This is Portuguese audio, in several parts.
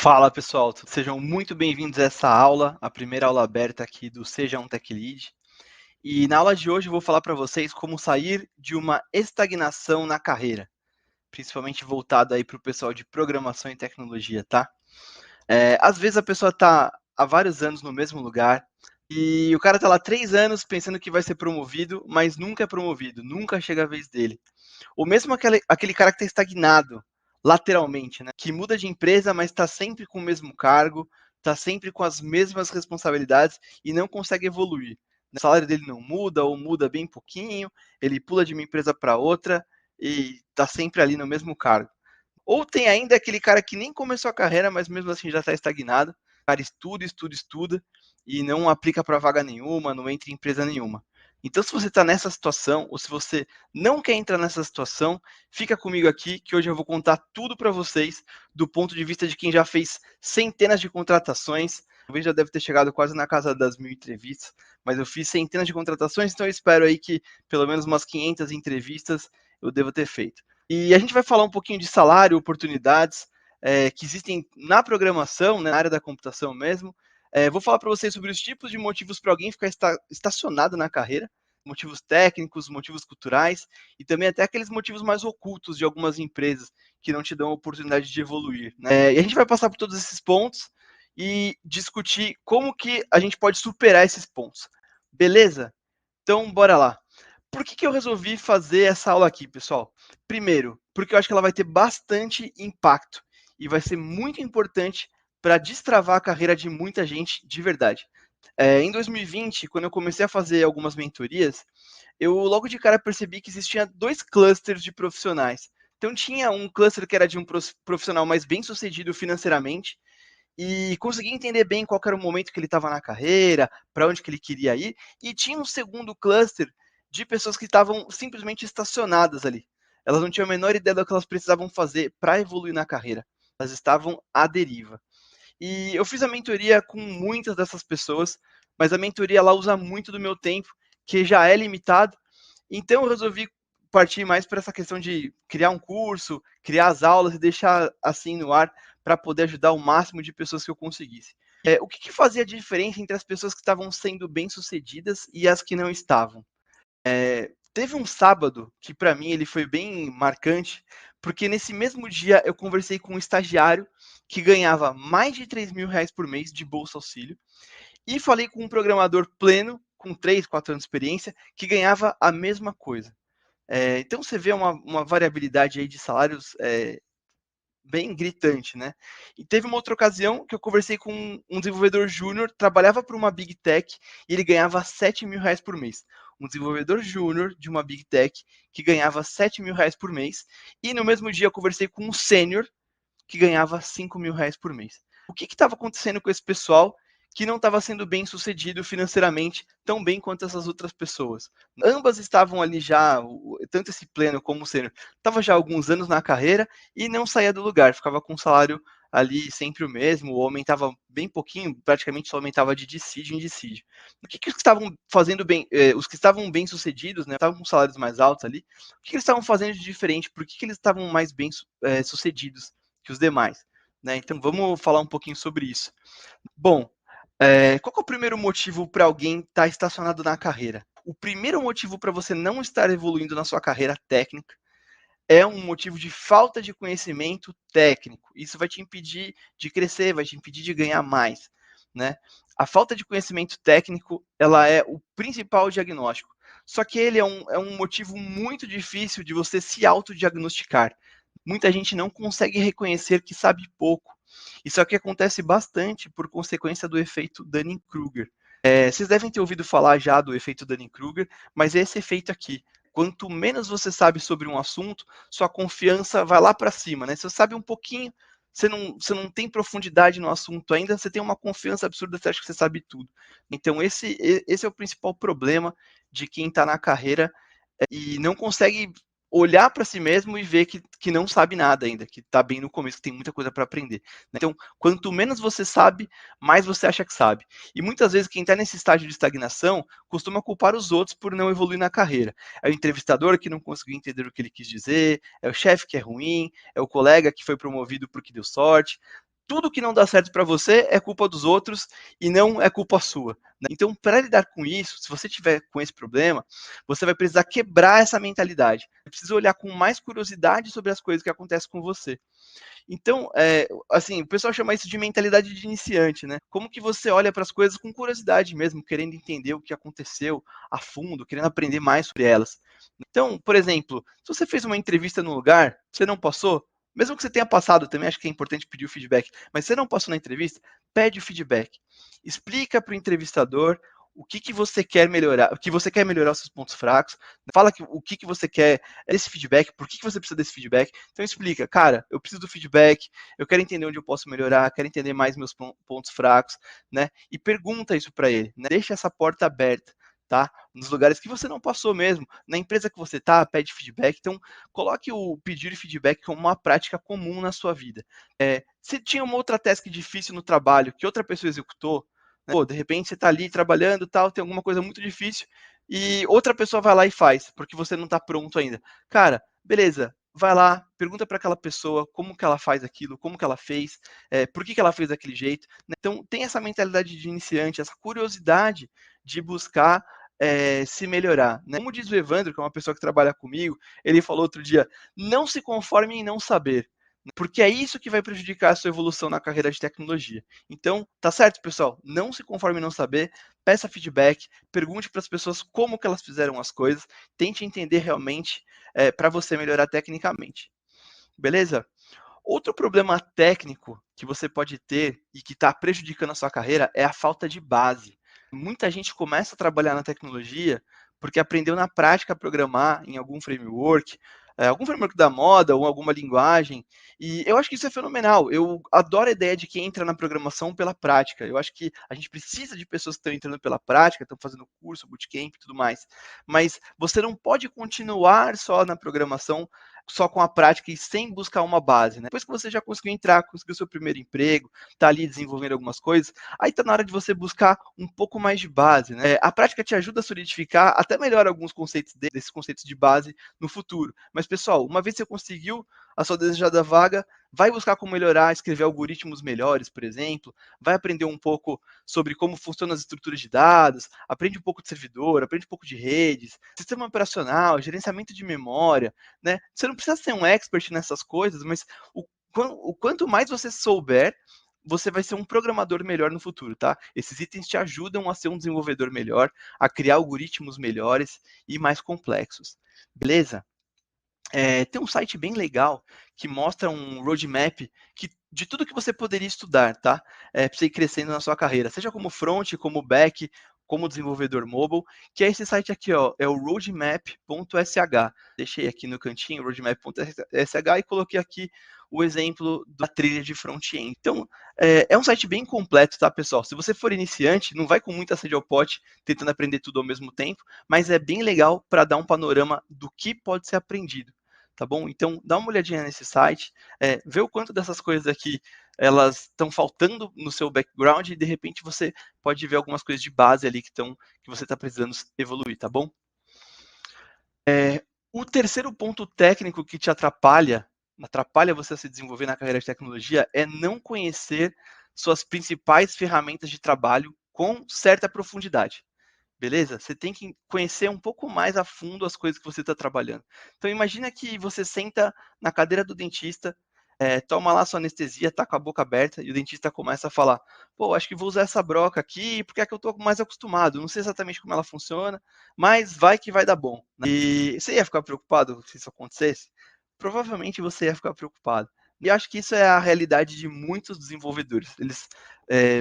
Fala pessoal, sejam muito bem-vindos a essa aula, a primeira aula aberta aqui do Seja um Tech Lead. E na aula de hoje eu vou falar para vocês como sair de uma estagnação na carreira, principalmente voltado aí para o pessoal de programação e tecnologia, tá? Às vezes a pessoa está há vários anos no mesmo lugar e o cara está lá 3 anos pensando que vai ser promovido, mas nunca é promovido, nunca chega a vez dele. Ou mesmo aquele cara que está estagnado, lateralmente, né? Que muda de empresa, mas está sempre com o mesmo cargo, está sempre com as mesmas responsabilidades e não consegue evoluir. O salário dele não muda, ou muda bem pouquinho, ele pula de uma empresa para outra e está sempre ali no mesmo cargo. Ou tem ainda aquele cara que nem começou a carreira, mas mesmo assim já está estagnado. O cara estuda e não aplica para vaga nenhuma, não entra em empresa nenhuma. Então, se você está nessa situação, ou se você não quer entrar nessa situação, fica comigo aqui que hoje eu vou contar tudo para vocês do ponto de vista de quem já fez centenas de contratações. Talvez já deve ter chegado quase na casa das 1000 entrevistas, mas eu fiz centenas de contratações, então eu espero aí que pelo menos umas 500 entrevistas eu devo ter feito. E a gente vai falar um pouquinho de salário, oportunidades que existem na programação, né, na área da computação mesmo. Vou falar para vocês sobre os tipos de motivos para alguém ficar estacionado na carreira, motivos técnicos, motivos culturais e também até aqueles motivos mais ocultos de algumas empresas que não te dão a oportunidade de evoluir, né? E a gente vai passar por todos esses pontos e discutir como que a gente pode superar esses pontos. Beleza? Então, bora lá. Por que eu resolvi fazer essa aula aqui, pessoal? Primeiro, porque eu acho que ela vai ter bastante impacto e vai ser muito importante para destravar a carreira de muita gente de verdade. Em 2020, quando eu comecei a fazer algumas mentorias, eu logo de cara percebi que existia 2 clusters de profissionais. Então tinha um cluster que era de um profissional mais bem sucedido financeiramente e consegui entender bem qual era o momento que ele estava na carreira, para onde que ele queria ir, e tinha um segundo cluster de pessoas que estavam simplesmente estacionadas ali. Elas não tinham a menor ideia do que elas precisavam fazer para evoluir na carreira. Elas estavam à deriva. E eu fiz a mentoria com muitas dessas pessoas, mas a mentoria ela usa muito do meu tempo, que já é limitado. Então eu resolvi partir mais para essa questão de criar um curso, criar as aulas e deixar assim no ar para poder ajudar o máximo de pessoas que eu conseguisse. O que fazia a diferença entre as pessoas que estavam sendo bem-sucedidas e as que não estavam? Teve um sábado que para mim ele foi bem marcante, porque nesse mesmo dia eu conversei com um estagiário que ganhava mais de R$ 3.000 por mês de bolsa auxílio e falei com um programador pleno com 3, 4 anos de experiência que ganhava a mesma coisa. Então você vê uma variabilidade aí de salários bem gritante, né? E teve uma outra ocasião que eu conversei com um desenvolvedor júnior, trabalhava para uma Big Tech e ele ganhava R$ 7.000 por mês. Um desenvolvedor júnior de uma Big Tech que ganhava R$ 7.000 por mês. E no mesmo dia eu conversei com um sênior que ganhava R$ 5.000 por mês. O que estava acontecendo com esse pessoal que não estava sendo bem sucedido financeiramente tão bem quanto essas outras pessoas? Ambas estavam ali já, tanto esse pleno como o sênior, estava já há alguns anos na carreira e não saía do lugar, ficava com um salário ali sempre o mesmo, ou aumentava bem pouquinho, praticamente só aumentava de dissídio em dissídio. O que os que estavam fazendo bem, os que estavam bem sucedidos, né, estavam com salários mais altos ali, o que eles estavam fazendo de diferente? Por que eles estavam mais bem sucedidos que os demais? Né? Então vamos falar um pouquinho sobre isso. Bom, qual que é o primeiro motivo para alguém estar estacionado na carreira? O primeiro motivo para você não estar evoluindo na sua carreira técnica é um motivo de falta de conhecimento técnico. Isso vai te impedir de crescer, vai te impedir de ganhar mais, né? A falta de conhecimento técnico, ela é o principal diagnóstico. Só que ele é um motivo muito difícil de você se autodiagnosticar. Muita gente não consegue reconhecer que sabe pouco. Isso aqui acontece bastante por consequência do efeito Dunning-Kruger. Vocês devem ter ouvido falar já do efeito Dunning-Kruger, mas é esse efeito aqui. Quanto menos você sabe sobre um assunto, sua confiança vai lá para cima, né? Se você sabe um pouquinho, você não tem profundidade no assunto ainda, você tem uma confiança absurda, você acha que você sabe tudo. Então, esse é o principal problema de quem está na carreira e não consegue olhar para si mesmo e ver que não sabe nada ainda, que está bem no começo, que tem muita coisa para aprender. Então, quanto menos você sabe, mais você acha que sabe. E muitas vezes quem está nesse estágio de estagnação costuma culpar os outros por não evoluir na carreira. É o entrevistador que não conseguiu entender o que ele quis dizer, é o chefe que é ruim, é o colega que foi promovido porque deu sorte. tudo que não dá certo para você é culpa dos outros e não é culpa sua. Né? Então, para lidar com isso, se você tiver com esse problema, você vai precisar quebrar essa mentalidade. Você precisa olhar com mais curiosidade sobre as coisas que acontecem com você. Então, assim, o pessoal chama isso de mentalidade de iniciante, né? Como que você olha para as coisas com curiosidade mesmo, querendo entender o que aconteceu a fundo, querendo aprender mais sobre elas. Então, por exemplo, se você fez uma entrevista no lugar, você não passou, mesmo que você tenha passado, também acho que é importante pedir o feedback, mas você não passou na entrevista, pede o feedback. Explica para o entrevistador o que você quer melhorar, o que você quer melhorar os seus pontos fracos, fala o que você quer desse feedback, por que você precisa desse feedback. Então explica, cara, eu preciso do feedback, eu quero entender onde eu posso melhorar, quero entender mais meus pontos fracos, né? E pergunta isso para ele, né? Deixa essa porta aberta. Tá? Nos lugares que você não passou mesmo, na empresa que você tá, pede feedback. Então, coloque o pedir feedback como uma prática comum na sua vida. Se tinha uma outra task difícil no trabalho que outra pessoa executou, né? Pô, de repente você está ali trabalhando, tal, tem alguma coisa muito difícil e outra pessoa vai lá e faz, porque você não está pronto ainda. Cara, beleza, vai lá, pergunta para aquela pessoa como que ela faz aquilo, como que ela fez, por que ela fez daquele jeito. Né? Então, tem essa mentalidade de iniciante, essa curiosidade de buscar se melhorar. Né? Como diz o Evandro, que é uma pessoa que trabalha comigo, ele falou outro dia, não se conforme em não saber, porque é isso que vai prejudicar a sua evolução na carreira de tecnologia. Então, tá certo, pessoal? Não se conforme em não saber, peça feedback, pergunte para as pessoas como que elas fizeram as coisas, tente entender realmente para você melhorar tecnicamente. Beleza? Outro problema técnico que você pode ter e que está prejudicando a sua carreira é a falta de base. Muita gente começa a trabalhar na tecnologia porque aprendeu na prática a programar em algum framework da moda ou alguma linguagem, e eu acho que isso é fenomenal. Eu adoro a ideia de quem entra na programação pela prática. Eu acho que a gente precisa de pessoas que estão entrando pela prática, estão fazendo curso, bootcamp e tudo mais. Mas você não pode continuar só na programação só com a prática e sem buscar uma base, né? Depois que você já conseguiu entrar, conseguiu seu primeiro emprego, tá ali desenvolvendo algumas coisas, aí tá na hora de você buscar um pouco mais de base, né? A prática te ajuda a solidificar até melhor alguns conceitos desses conceitos de base no futuro. Mas, pessoal, uma vez que você conseguiu a sua desejada vaga, vai buscar como melhorar, escrever algoritmos melhores, por exemplo, vai aprender um pouco sobre como funcionam as estruturas de dados, aprende um pouco de servidor, aprende um pouco de redes, sistema operacional, gerenciamento de memória, né? Você não precisa ser um expert nessas coisas, mas o quanto mais você souber, você vai ser um programador melhor no futuro, tá? Esses itens te ajudam a ser um desenvolvedor melhor, a criar algoritmos melhores e mais complexos. Beleza? Tem um site bem legal que mostra um roadmap de tudo que você poderia estudar, tá? Para você ir crescendo na sua carreira, seja como front, como back, como desenvolvedor mobile, que é esse site aqui, ó, é o roadmap.sh. Deixei aqui no cantinho, roadmap.sh, e coloquei aqui o exemplo da trilha de front-end. Então, é um site bem completo, tá, pessoal? Se você for iniciante, não vai com muita sede ao pote, tentando aprender tudo ao mesmo tempo, mas é bem legal para dar um panorama do que pode ser aprendido. Tá bom? Então, dá uma olhadinha nesse site, vê o quanto dessas coisas aqui elas estão faltando no seu background e de repente você pode ver algumas coisas de base ali que você está precisando evoluir, tá bom? O terceiro ponto técnico que te atrapalha você a se desenvolver na carreira de tecnologia é não conhecer suas principais ferramentas de trabalho com certa profundidade. Beleza? Você tem que conhecer um pouco mais a fundo as coisas que você está trabalhando. Então imagina que você senta na cadeira do dentista, toma lá sua anestesia, tá com a boca aberta e o dentista começa a falar: pô, acho que vou usar essa broca aqui porque é que eu estou mais acostumado. Não sei exatamente como ela funciona, mas vai que vai dar bom. Né? E você ia ficar preocupado se isso acontecesse? Provavelmente você ia ficar preocupado. E acho que isso é a realidade de muitos desenvolvedores. Eles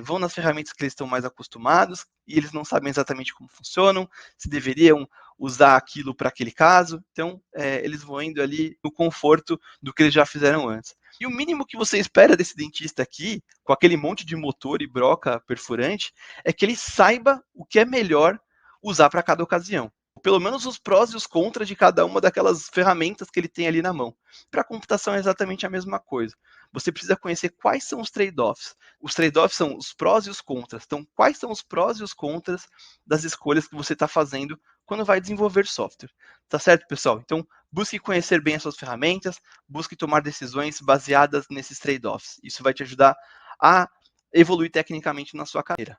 vão nas ferramentas que eles estão mais acostumados e eles não sabem exatamente como funcionam, se deveriam usar aquilo para aquele caso. Então, eles vão indo ali no conforto do que eles já fizeram antes. E o mínimo que você espera desse dentista aqui, com aquele monte de motor e broca perfurante, é que ele saiba o que é melhor usar para cada ocasião. Pelo menos os prós e os contras de cada uma daquelas ferramentas que ele tem ali na mão. Para a computação é exatamente a mesma coisa. Você precisa conhecer quais são os trade-offs. Os trade-offs são os prós e os contras. Então, quais são os prós e os contras das escolhas que você está fazendo quando vai desenvolver software. Tá certo, pessoal? Então, busque conhecer bem as suas ferramentas, busque tomar decisões baseadas nesses trade-offs. Isso vai te ajudar a evoluir tecnicamente na sua carreira.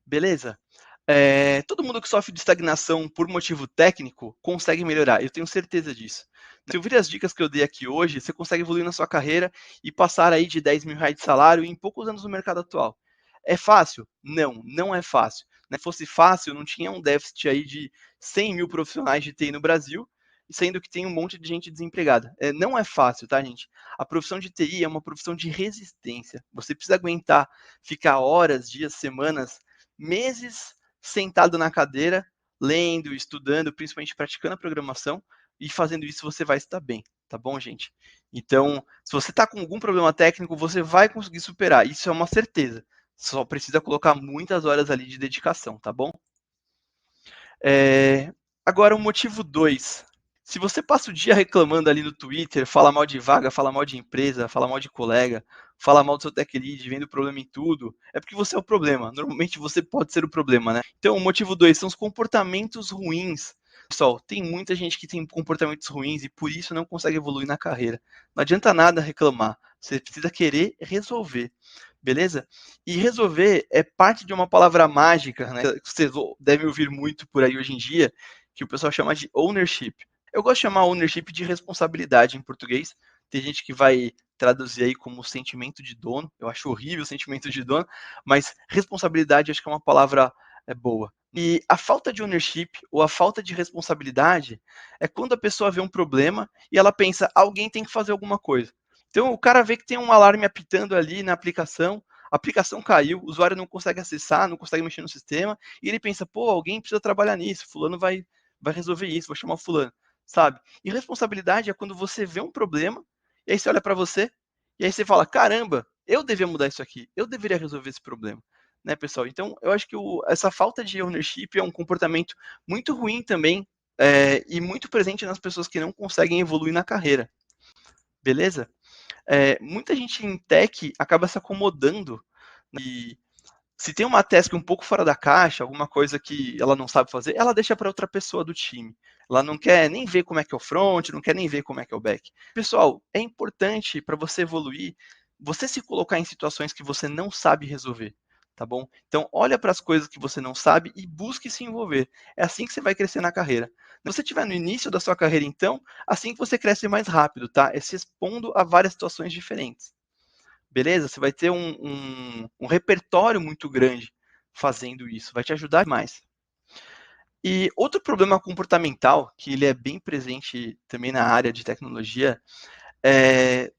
Beleza? Todo mundo que sofre de estagnação por motivo técnico consegue melhorar, eu tenho certeza disso. Se ouvir as dicas que eu dei aqui hoje, você consegue evoluir na sua carreira e passar aí de 10 mil reais de salário em poucos anos no mercado atual. É fácil? Não, não é fácil. Se fosse fácil, não tinha um déficit aí de 100 mil profissionais de TI no Brasil, sendo que tem um monte de gente desempregada. Não é fácil, tá, gente? A profissão de TI é uma profissão de resistência. Você precisa aguentar ficar horas, dias, semanas, meses sentado na cadeira, lendo, estudando, principalmente praticando a programação, e fazendo isso você vai estar bem, tá bom, gente? Então, se você está com algum problema técnico, você vai conseguir superar, isso é uma certeza. Só precisa colocar muitas horas ali de dedicação, tá bom? Agora, o motivo 2. Se você passa o dia reclamando ali no Twitter, fala mal de vaga, fala mal de empresa, fala mal de colega, fala mal do seu tech lead, vendo problema em tudo, é porque você é o problema. Normalmente você pode ser o problema, né? Então, o motivo 2 são os comportamentos ruins. Pessoal, tem muita gente que tem comportamentos ruins e por isso não consegue evoluir na carreira. Não adianta nada reclamar, você precisa querer resolver. Beleza? E resolver é parte de uma palavra mágica, né? Que vocês devem ouvir muito por aí hoje em dia, que o pessoal chama de ownership. Eu gosto de chamar ownership de responsabilidade em português. Tem gente que vai traduzir aí como sentimento de dono. Eu acho horrível o sentimento de dono, mas responsabilidade acho que é uma palavra boa. E a falta de ownership ou a falta de responsabilidade é quando a pessoa vê um problema e ela pensa, alguém tem que fazer alguma coisa. Então o cara vê que tem um alarme apitando ali na aplicação, a aplicação caiu, o usuário não consegue acessar, não consegue mexer no sistema, e ele pensa, pô, alguém precisa trabalhar nisso, fulano vai resolver isso, vou chamar o fulano, sabe? E responsabilidade é quando você vê um problema, e aí você olha para você, e aí você fala, caramba, eu devia mudar isso aqui, eu deveria resolver esse problema. Né, pessoal? Então, eu acho que essa falta de ownership é um comportamento muito ruim também, e muito presente nas pessoas que não conseguem evoluir na carreira. Beleza? Muita gente em tech acaba se acomodando e se tem uma task um pouco fora da caixa, alguma coisa que ela não sabe fazer, ela deixa para outra pessoa do time. Ela não quer nem ver como é que é o front, não quer nem ver como é que é o back. Pessoal, é importante para você evoluir, você se colocar em situações que você não sabe resolver, tá bom? Então, olha para as coisas que você não sabe e busque se envolver. É assim que você vai crescer na carreira. Se você estiver no início da sua carreira, então, assim que você cresce mais rápido, tá? É se expondo a várias situações diferentes. Beleza? Você vai ter um repertório muito grande fazendo isso, vai te ajudar mais. E outro problema comportamental, que ele é bem presente também na área de tecnologia,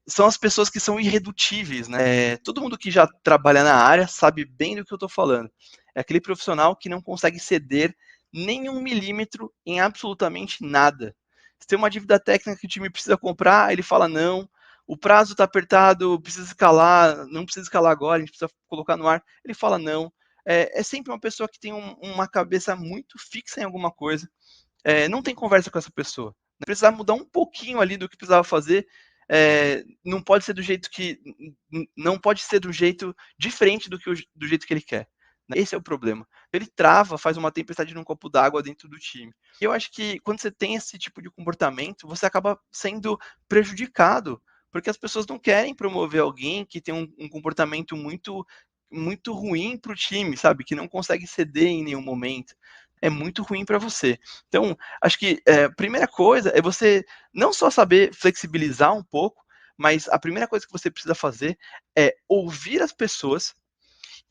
são as pessoas que são irredutíveis, né? Todo mundo que já trabalha na área sabe bem do que eu estou falando. É aquele profissional que não consegue ceder nem 1 milímetro em absolutamente nada. Se tem uma dívida técnica que o time precisa comprar, ele fala não. O prazo está apertado, precisa escalar, não precisa escalar agora, a gente precisa colocar no ar. Ele fala não. É sempre uma pessoa que tem uma cabeça muito fixa em alguma coisa. Não tem conversa com essa pessoa. Precisar mudar um pouquinho ali do que precisava fazer, não pode ser do jeito que não pode ser do jeito diferente do jeito que ele quer. Esse é o problema. Ele trava, faz uma tempestade num copo d'água dentro do time. E eu acho que quando você tem esse tipo de comportamento, você acaba sendo prejudicado, porque as pessoas não querem promover alguém que tem um comportamento muito ruim para o time, sabe? Que não consegue ceder em nenhum momento. É muito ruim para você. Então, acho que a primeira coisa é você não só saber flexibilizar um pouco, mas a primeira coisa que você precisa fazer é ouvir as pessoas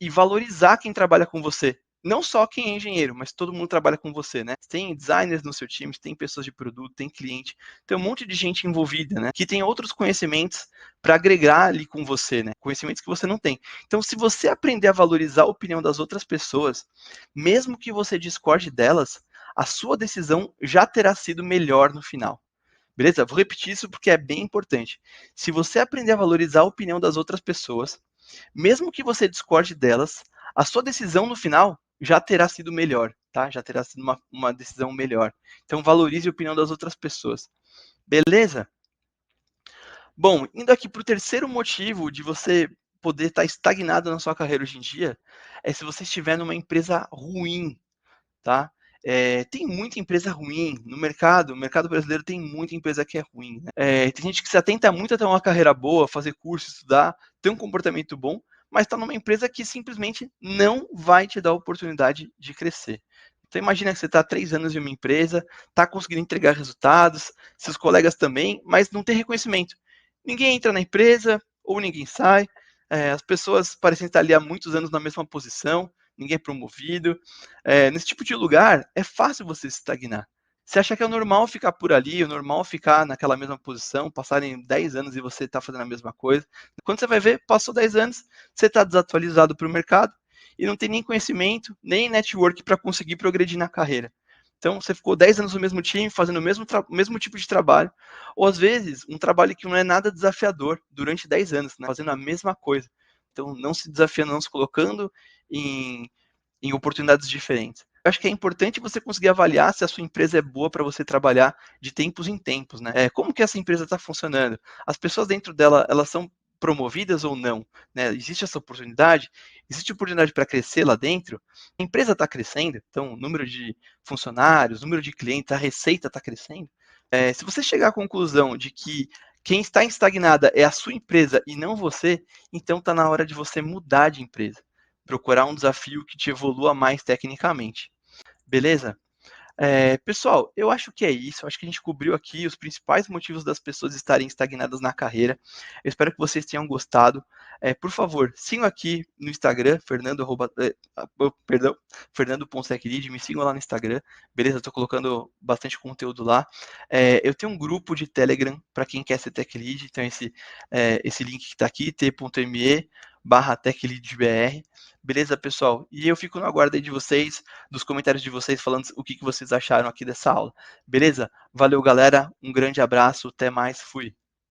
e valorizar quem trabalha com você. Não só quem é engenheiro, mas todo mundo trabalha com você, né? Tem designers no seu time, tem pessoas de produto, tem cliente, tem um monte de gente envolvida, né? Que tem outros conhecimentos para agregar ali com você, né? Conhecimentos que você não tem. Então, se você aprender a valorizar a opinião das outras pessoas, mesmo que você discorde delas, a sua decisão já terá sido melhor no final. Beleza? Vou repetir isso porque é bem importante. Se você aprender a valorizar a opinião das outras pessoas, mesmo que você discorde delas, a sua decisão no final já terá sido melhor, tá? Já terá sido uma decisão melhor. Então valorize a opinião das outras pessoas. Beleza? Bom, indo aqui para o terceiro motivo de você poder estar estagnado na sua carreira hoje em dia, é se você estiver numa empresa ruim, tá? Tem muita empresa ruim no mercado. O mercado brasileiro tem muita empresa que é ruim, né? Tem gente que se atenta muito a ter uma carreira boa, fazer curso, estudar, ter um comportamento bom, mas está numa empresa que simplesmente não vai te dar a oportunidade de crescer. Então imagina que você está há 3 anos em uma empresa, está conseguindo entregar resultados, seus colegas também, mas não tem reconhecimento. Ninguém entra na empresa ou ninguém sai, as pessoas parecem estar ali há muitos anos na mesma posição, ninguém é promovido. Nesse tipo de lugar, é fácil você se estagnar. Você acha que é normal ficar por ali, é normal ficar naquela mesma posição, passarem 10 anos e você está fazendo a mesma coisa. Quando você vai ver, passou 10 anos, você está desatualizado para o mercado e não tem nem conhecimento, nem network para conseguir progredir na carreira. Então, você ficou 10 anos no mesmo time, fazendo o mesmo tipo de trabalho, ou às vezes, um trabalho que não é nada desafiador durante 10 anos, né, fazendo a mesma coisa. Então, não se desafiando, não se colocando em, em oportunidades diferentes. Eu acho que é importante você conseguir avaliar se a sua empresa é boa para você trabalhar de tempos em tempos, né? Como que essa empresa está funcionando? As pessoas dentro dela, elas são promovidas ou não? Né? Existe essa oportunidade? Existe oportunidade para crescer lá dentro? A empresa está crescendo? Então, o número de funcionários, número de clientes, a receita está crescendo? Se você chegar à conclusão de que quem está estagnada é a sua empresa e não você, então está na hora de você mudar de empresa. Procurar um desafio que te evolua mais tecnicamente. Beleza? Pessoal, eu acho que é isso. Eu acho que a gente cobriu aqui os principais motivos das pessoas estarem estagnadas na carreira. Eu espero que vocês tenham gostado. Por favor, sigam aqui no Instagram, Fernando.techlead, me sigam lá no Instagram, beleza? Estou colocando bastante conteúdo lá. Eu tenho um grupo de Telegram para quem quer ser Tech Lead, então esse link que está aqui, t.me/techleadbr. Beleza, pessoal? E eu fico no aguardo aí de vocês, dos comentários de vocês, falando o que vocês acharam aqui dessa aula. Beleza? Valeu, galera. Um grande abraço. Até mais. Fui.